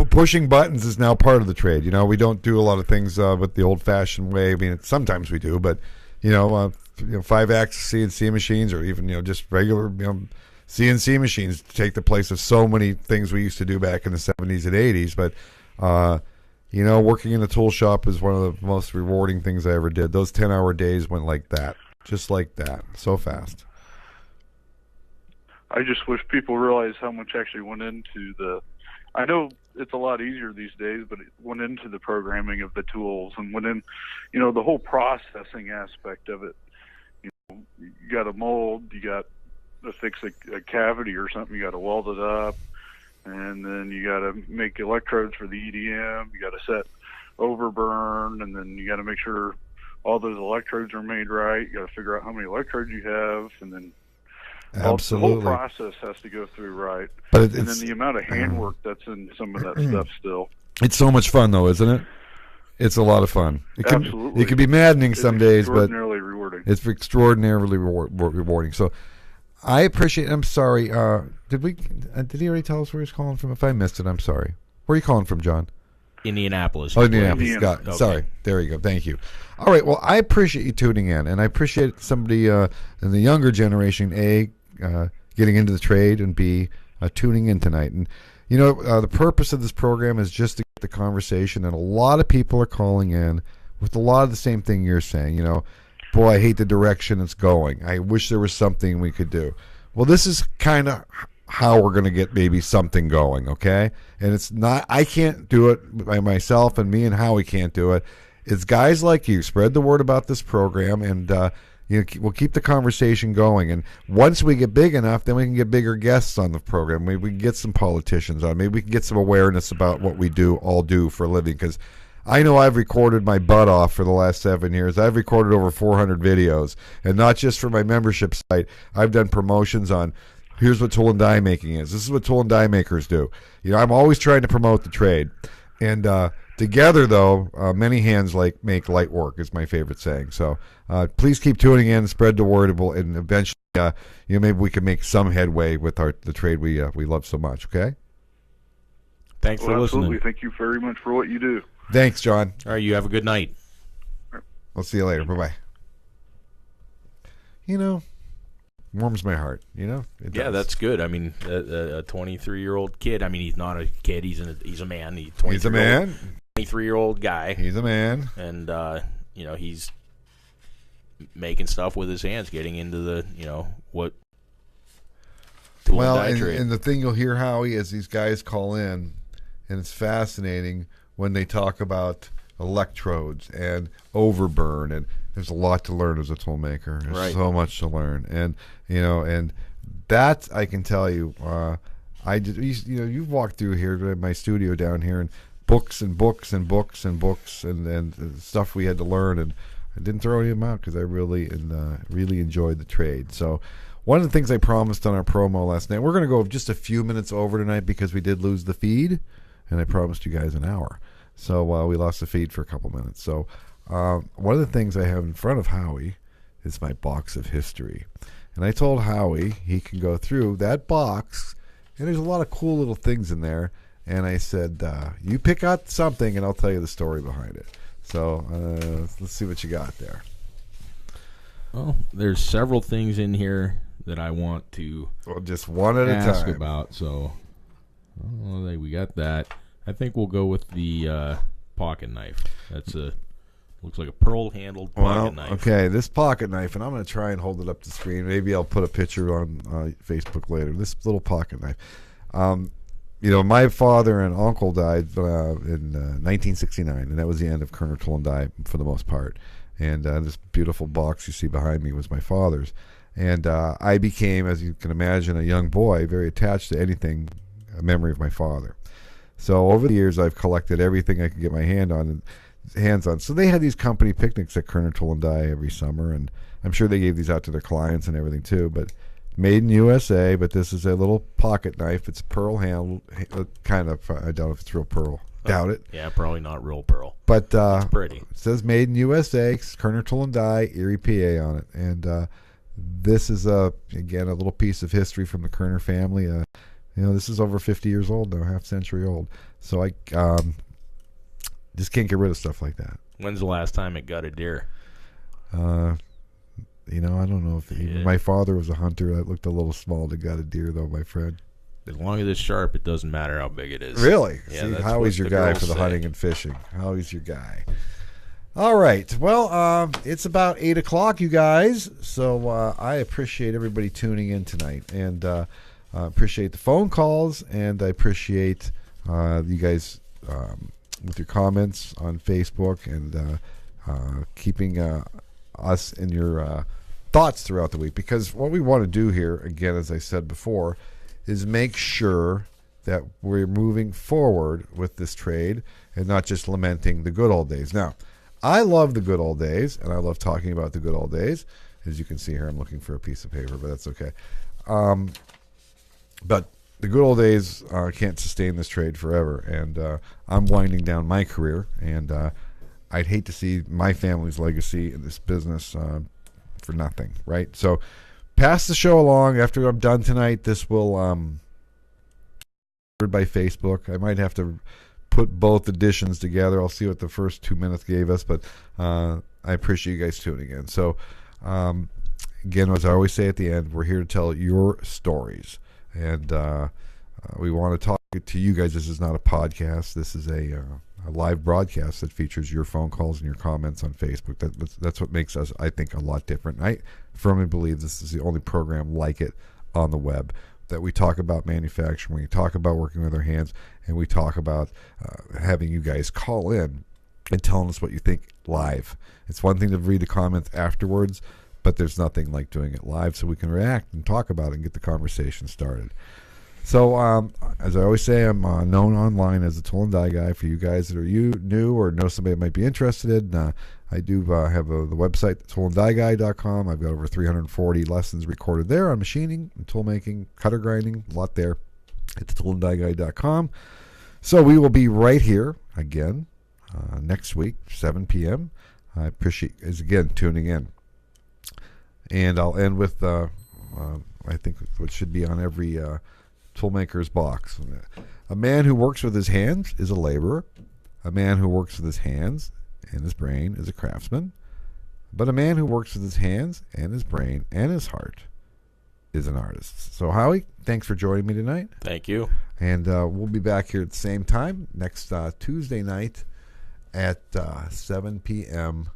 pushing buttons is now part of the trade. We don't do a lot of things with the old-fashioned way. I mean, sometimes we do, but 5-axis CNC machines, or even just regular CNC machines take the place of so many things we used to do back in the 70s and 80s. But, working in the tool shop is one of the most rewarding things I ever did. Those 10-hour days went like that, just like that, so fast. I just wish people realize how much actually went into I know it's a lot easier these days, but it went into the programming of the tools and went in, the whole processing aspect of it. You got a mold, you got to fix a cavity or something, you got to weld it up, and then you got to make electrodes for the EDM, you got to set overburn, and then you got to make sure all those electrodes are made right. You got to figure out how many electrodes you have, and then absolutely the whole process has to go through right. But and then the amount of handwork that's in some of that stuff still. It's so much fun, though, isn't it? It's a lot of fun. Absolutely. It can be maddening some days, but rewarding. It's extraordinarily rewarding. So I appreciate. I'm sorry. Did he already tell us where he's calling from? If I missed it, I'm sorry. Where are you calling from, John? Indianapolis. Oh, Indianapolis. Got it. Okay. Sorry. There you go. Thank you. All right. Well, I appreciate you tuning in, and I appreciate somebody in the younger generation, getting into the trade, and B, tuning in tonight. And the purpose of this program is just to get the conversation, and a lot of people are calling in with a lot of the same thing you're saying. Boy, I hate the direction it's going. I wish there was something we could do. Well, this is kind of how we're going to get maybe something going, okay? And it's not, I can't do it by myself, and me and Howie can't do it. It's guys like you. Spread the word about this program, and we'll keep the conversation going. And once we get big enough, then we can get bigger guests on the program. Maybe we can get some politicians on. Maybe we can get some awareness about what we all do for a living, because I know I've recorded my butt off for the last 7 years. I've recorded over 400 videos, and not just for my membership site. I've done promotions on, here's what tool and die making is. This is what tool and die makers do. I'm always trying to promote the trade. And together, though, many hands make light work is my favorite saying. So please keep tuning in, spread the word, and eventually, maybe we can make some headway with the trade we love so much. Okay. Thanks for listening. Absolutely. Thank you very much for what you do. Thanks, John. All right, you have a good night. We'll see you later. Bye-bye. warms my heart. You know. It Yeah, does. that's good. I mean, a 23-year-old kid. I mean, he's not a kid. He's a man. He's a man. 23-year-old guy. He's a man. And he's making stuff with his hands, getting into the what. Tool Well, and die trade. and the thing you'll hear, Howie, is these guys call in, and it's fascinating when they talk about electrodes and overburn, and there's a lot to learn as a tool maker. There's Right. so much to learn, and and that I can tell you. I just, you've walked through here to my studio down here, and books and books and books and books and stuff we had to learn, and I didn't throw any of them out because I really enjoyed the trade. So. One of the things I promised on our promo last night, we're going to go just a few minutes over tonight because we did lose the feed, and I promised you guys an hour. So we lost the feed for a couple minutes. So one of the things I have in front of Howie is my box of history. And I told Howie he can go through that box, and there's a lot of cool little things in there. And I said, you pick out something, and I'll tell you the story behind it. So let's see what you got there. Well, there's several things in here that I want to just one at ask a time about. So we got that. I think we'll go with the pocket knife. That's looks like a pearl-handled pocket knife. Okay, this pocket knife, and I'm going to try and hold it up the screen. Maybe I'll put a picture on Facebook later. This little pocket knife. My father and uncle died in 1969, and that was the end of Kerner Tool and Die for the most part. And this beautiful box you see behind me was my father's. And I became, as you can imagine, a young boy, very attached to anything, a memory of my father. So over the years, I've collected everything I could get my hands on. So they had these company picnics at Kerner Tool and Die every summer, and I'm sure they gave these out to their clients and everything too. But made in USA, but this is a little pocket knife. It's pearl handle, kind of. I doubt if it's real pearl. Doubt it. Yeah, probably not real pearl. But it's pretty. It says made in USA, Kerner Tool and Die, Erie, PA on it. And this is, again, a little piece of history from the Kerner family. This is over 50 years old now, half century old. So I just can't get rid of stuff like that. When's the last time it got a deer? I don't know if my father was a hunter. That looked a little small to got a deer, though, my friend. As long as it's sharp, it doesn't matter how big it is. Really? Yeah, See, that's Howie's what your the guy girls for the say. hunting and fishing. Howie's your guy. All right. Well, it's about 8 o'clock, you guys. So I appreciate everybody tuning in tonight. And I appreciate the phone calls. And I appreciate you guys with your comments on Facebook and keeping us in your thoughts throughout the week. Because what we want to do here, again, as I said before, is make sure that we're moving forward with this trade and not just lamenting the good old days. Now, I love the good old days, and I love talking about the good old days. As you can see here, I'm looking for a piece of paper, but that's okay. But the good old days can't sustain this trade forever, and I'm winding down my career, and I'd hate to see my family's legacy in this business for nothing, right? So pass the show along. After I'm done tonight, this will by Facebook. I might have to put both editions together. I'll see what the first 2 minutes gave us, but I appreciate you guys tuning in. So again, as I always say at the end, we're here to tell your stories, and we want to talk to you guys. This is not a podcast. This is a live broadcast that features your phone calls and your comments on Facebook. That's what makes us, I think, a lot different. I firmly believe this is the only program like it on the web, that we talk about manufacturing, we talk about working with our hands, and we talk about having you guys call in and telling us what you think live. It's one thing to read the comments afterwards, but there's nothing like doing it live so we can react and talk about it and get the conversation started. So, as I always say, I'm known online as a Tool and Die guy. For you guys that are new or know somebody that might be interested, I do have the website, toolanddieguy.com. I've got over 340 lessons recorded there on machining, and tool making, cutter grinding, a lot there at toolanddieguy.com. So we will be right here again next week, 7 p.m. I appreciate you guys again tuning in. And I'll end with, I think, what should be on every toolmaker's box. A man who works with his hands is a laborer. A man who works with his hands and his brain is a craftsman. But a man who works with his hands and his brain and his heart is an artist. So, Howie, thanks for joining me tonight. Thank you. And we'll be back here at the same time next Tuesday night at 7 p.m.